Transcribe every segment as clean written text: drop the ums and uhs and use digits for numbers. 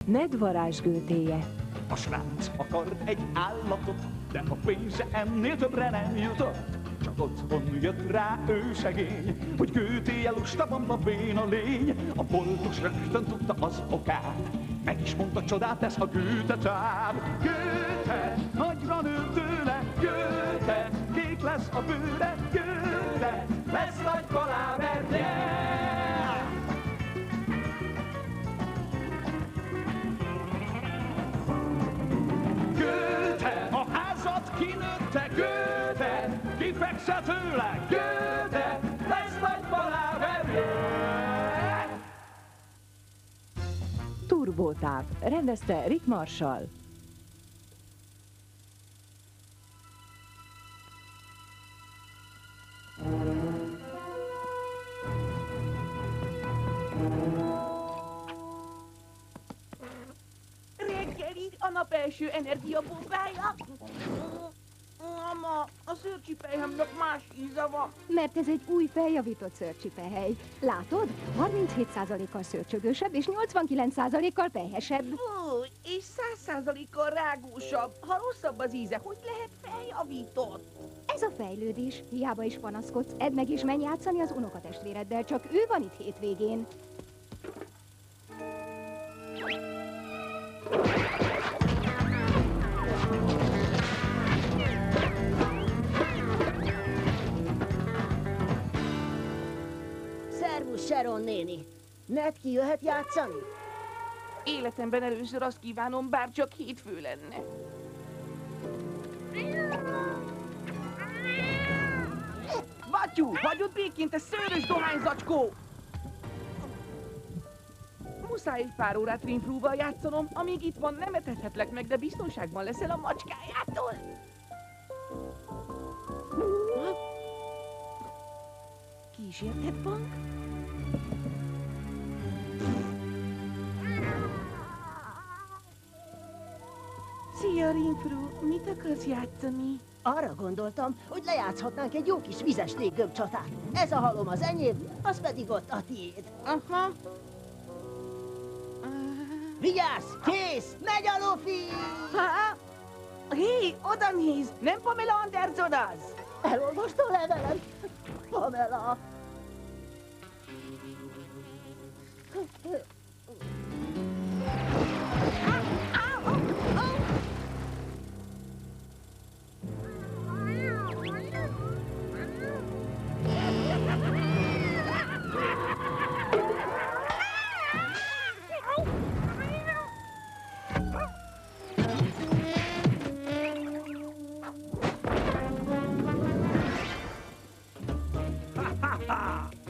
Ned varázsgőtéje. A srác akart egy állatot, de a pénze ennél többre nem jutott. Csak otthon jött rá ő szegény, hogy gőtéje lustabamba béna lény. A boltos rögtön tudta az okát, meg is mondta, csodát tesz, ha Gőte táv. Gőte nagyra nő tőle, Gőte kék lesz a bőre, Gőte lesz nagy paláverje. Gőte a házat kinőtte, Gőte kifekszel tőle, Gőte lesz nagy paláverje. Turbótáv. Rendezte Rick Marshall. Reggeli, a nap első energiabombája. Mama, a szőrcsipelyemnek más íze van. Mert ez egy új feljavított szőrcsipehely. Látod? 37%-kal szőrcsögősebb és 89%-kal pelyhesebb. Fúj, és 100%-kal rágósabb. Ha rosszabb az íze, hogy lehet feljavított? Ez a fejlődés. Hiába is panaszkodsz, edd meg és menj játszani az unokatestvéreddel, csak ő van itt hétvégén. Szervusz, Sharon néni! Ned ki jöhet játszani? Életemben először azt kívánom, bár csak hétfő lenne. Batyú, hagyod békén, te szőrös dohányzacskó! Muszáj egy pár órát rimprúval játszanom, amíg itt van, nem etethetlek meg, de biztonságban leszel a macskájától. Kísértett bank? Szia, Rimprú, mit akarsz játszani? Arra gondoltam, hogy lejátszhatnánk egy jó kis vizes léggömbcsatát. Ez a halom az enyém, az pedig ott a tiéd. Aha. Vigyázz! Kész! Megy a lufi! Ha? Hé, oda nézd! Nem Pamela Anderson az? Elolvastad a levelem? Pamela!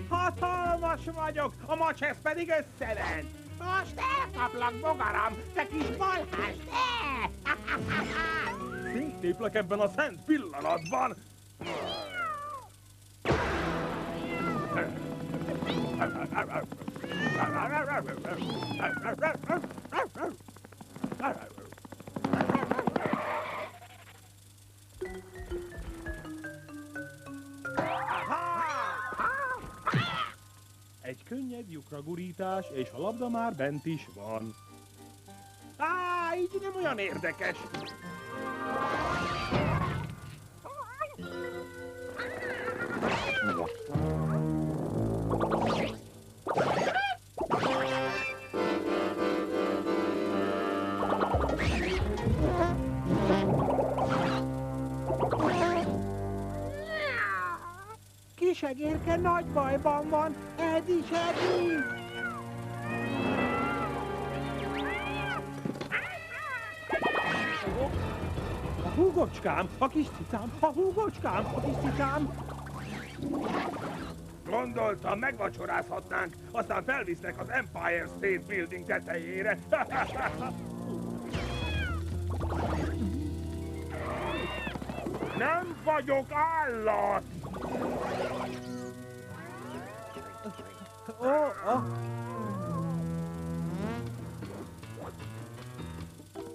Hatalmas vagyok, a macsesz pedig összerend. Most elkaplak, bogaram, te kis balhás, te! Szintéplek ebben a szent pillanatban. Egy könnyed lyukragurítás, és a labda már bent is van. Így nem olyan érdekes. Kisegérke nagy bajban van, Edi, Edi! A húgocskám, a kis cicám, a húgocskám, a kis cicám! Gondoltam, megvacsorázhatnánk, aztán felvisznek az Empire State Building tetejére. Nem vagyok állat!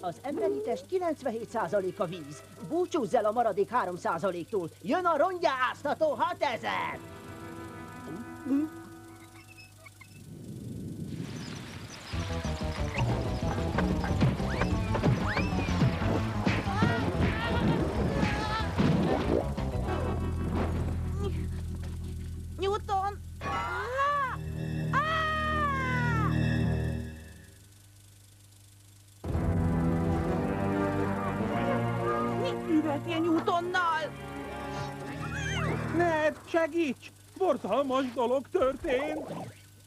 Az emberi test 97% a víz. Búcsúzz el a maradék 3%-tól. Jön a rongyáztató 6000! másfél Newtonnal! Ned, segíts! Borzalmas dolog történt!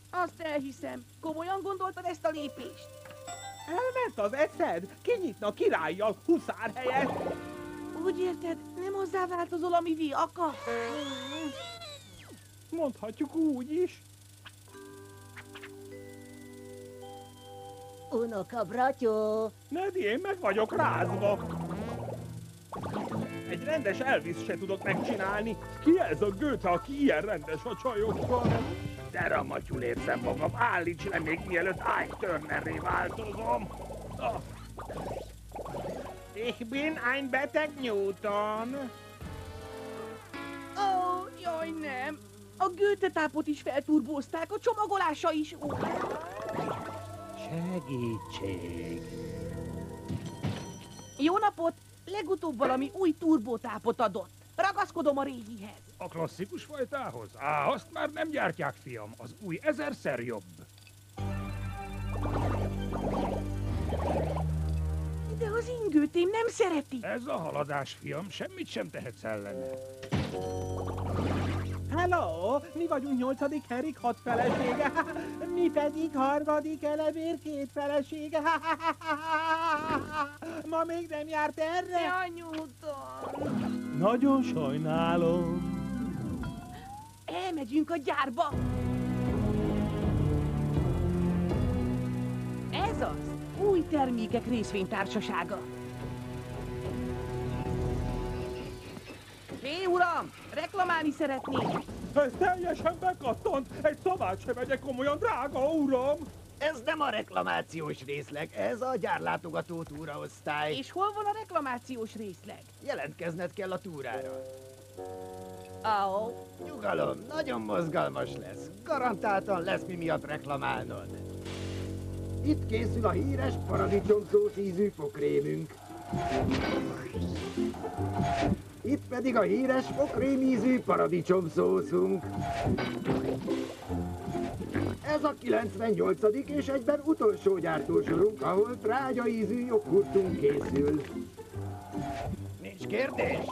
Azt elhiszem. Komolyan gondoltad ezt a lépést? Elment az eszed? Kinyitna királlyal huszár helyett? Úgy érted, nem hozzáváltozol, ami vi akar? Mondhatjuk úgy is. Unoka, bratyó! Ned, én meg vagyok rázva. Egy rendes Elvis se tudok megcsinálni. Ki ez a Goethe, aki ilyen rendes a csajokkal? De ramatyul érzem magam, állíts le még mielőtt Ike Turnerré változom. Ah. Ich bin ein beteg Newton. Ó, jaj nem! A Goethe-tápot is felturbózták, a csomagolása is úgy. Segítség. Jó napot! Legutóbb valami új turbótápot adott. Ragaszkodom a régihez. A klasszikus fajtához? Á, azt már nem gyártják, fiam. Az új 1000-szer jobb. De az ingőtém nem szereti. Ez a haladás, fiam, semmit sem tehetsz ellene. Hello, mi vagyunk 8. Henrik 6 felesége, mi pedig 3. elevér 2 felesége. Ma még nem járt erre? Jaj, Newton! Nagyon sajnálom. Elmegyünk a gyárba. Ez az új termékek részvénytársasága. Hé, uram! Reklamálni szeretnék! Ez teljesen bekattant, egy szavát sem vegyek komolyan, drága uram. Ez nem a reklamációs részleg, ez a gyárlátogató túraosztály. És hol van a reklamációs részleg? Jelentkezned kell a túrára. Ó, Nyugalom, nagyon mozgalmas lesz. Garantáltan lesz mi miatt reklamálnod. Itt készül a híres paradicsomszós ízű fokrémünk. Itt pedig a híres fokrémízű paradicsomszószunk. Ez a 98. és egyben utolsó gyártósorunk, ahol trágyaízű joghurtunk készül. Nincs kérdés?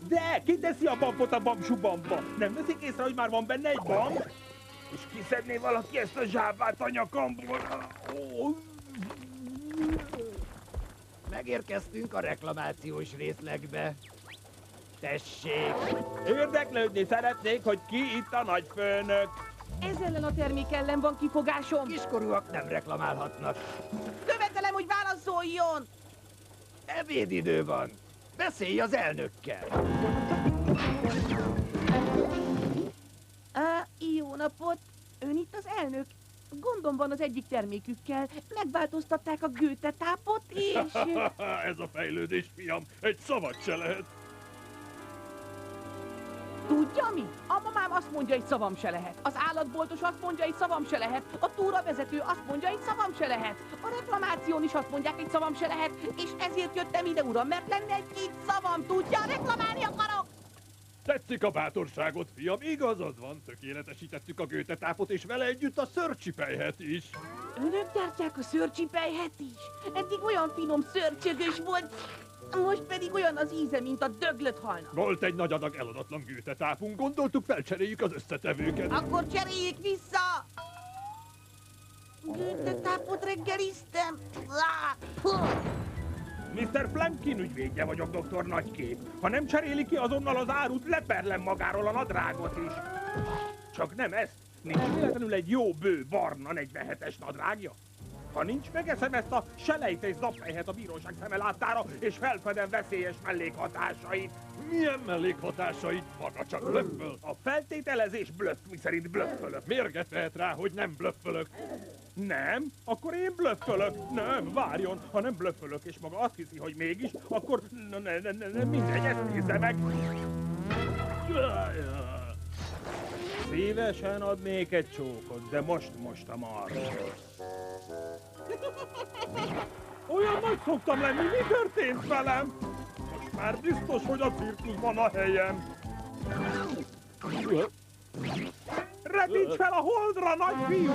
De, ki teszi a bambot a bamsubamba? Nem veszik észre, hogy már van benne egy bamb? És kiszedné valaki ezt a zsábát a nyakamból? Ó, Megérkeztünk a reklamációs részlegbe. Tessék! érdeklődni szeretnék, hogy ki itt a nagyfőnök. ez ellen a termék ellen van kifogásom. Kiskorúak nem reklamálhatnak. Követelem, hogy válaszoljon! Ebédidő van. Beszélj az elnökkel. Jó napot! Ön itt az elnök? Gondom van az egyik termékükkel. Megváltoztatták a Goethe-tápot, és... Ez a fejlődés, fiam, egy szavat se lehet. Tudja mi? A mamám azt mondja, egy szavam se lehet. Az állatboltos azt mondja, egy szavam se lehet. A túravezető azt mondja, egy szavam se lehet. A reklamáción is azt mondják, egy szavam se lehet. És ezért jöttem ide, uram, mert lenne egy-két szavam, tudja? Reklamálni akarok! Tetszik a bátorságot, fiam, igazad van. Tökéletesítettük a Goethe-tápot, és vele együtt a szörcsipelyhet is. Önök gyártják a szörcsipelyhet is? Eddig olyan finom szörcsögös volt, most pedig olyan az íze, mint a döglött halnak. Volt egy nagy adag eladatlan Goethe-tápunk, gondoltuk, felcseréljük az összetevőket. Akkor cseréljék vissza! Goethe-tápot reggeliztem. Mr. Flankin ügyvédje vagyok, doktor Nagykép. Ha nem cseréli ki azonnal az árut, leperlem magáról a nadrágot is. Csak nem ezt. Nincs véletlenül egy jó bő barna 47-es nadrágja? Ha nincs, megeszem ezt a selejtes zappelyhet a bíróság szeme láttára, és felfedem veszélyes mellékhatásait. Milyen mellékhatásait? Maga csak blöfföl. A feltételezés blöff, miszerint blöffölök. Mérget vehet rá, hogy nem blöffölök? Nem? Akkor én blöffölök. Nem, várjon. Ha nem blöffölök, és maga azt hiszi, hogy mégis, akkor mindegy, ezt nézze meg. Szívesen adnék egy csókot, de most mostam arra. Olyan nagy szoktam lenni, mi történt velem? Most már biztos, hogy a cirkuszban a helyem. Repíts fel a holdra, nagyfiú!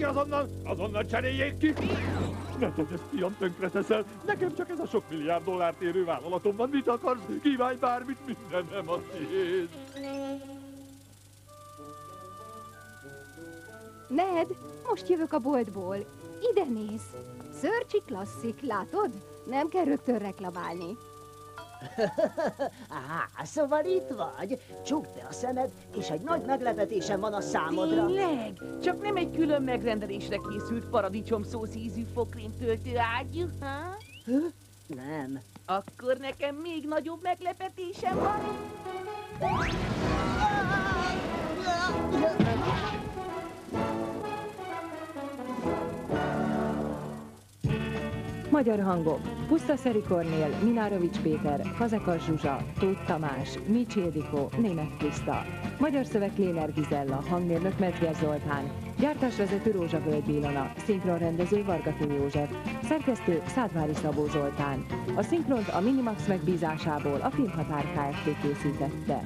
azonnal! Azonnal cseréljék ki! Ne tedd ezt, fiam, tönkre teszel! Nekem csak ez a sok milliárd dollárt érő vállalatom van, mit akarsz? Kívánj bármit, mindenem a tiéd! Ned, most jövök a boltból. Ide néz. Searchy Classic, látod? Nem kell rögtön reklamálni. Szóval itt vagy. Csukd be a szemed, és egy nagy meglepetésem van a számodra. Tényleg? Csak nem egy külön megrendelésre készült paradicsomszósz ízű fokrém töltőágyú, ha? Nem. Akkor nekem még nagyobb meglepetésem van. Magyar hangok: Pusztaszeri Kornél, Minárovics Péter, Fazekas Zsuzsa, Tóth Tamás, Mics Ildikó, Németh Kriszta. Magyar szöveg Kléner Gizella, hangmérnök Medvér Zoltán, gyártásvezető Rózsavölgy Ilona, szinkronrendező Vargató József, szerkesztő Szádvári Szabó Zoltán. A szinkront a Minimax megbízásából a Filmhatár Kft. Készítette.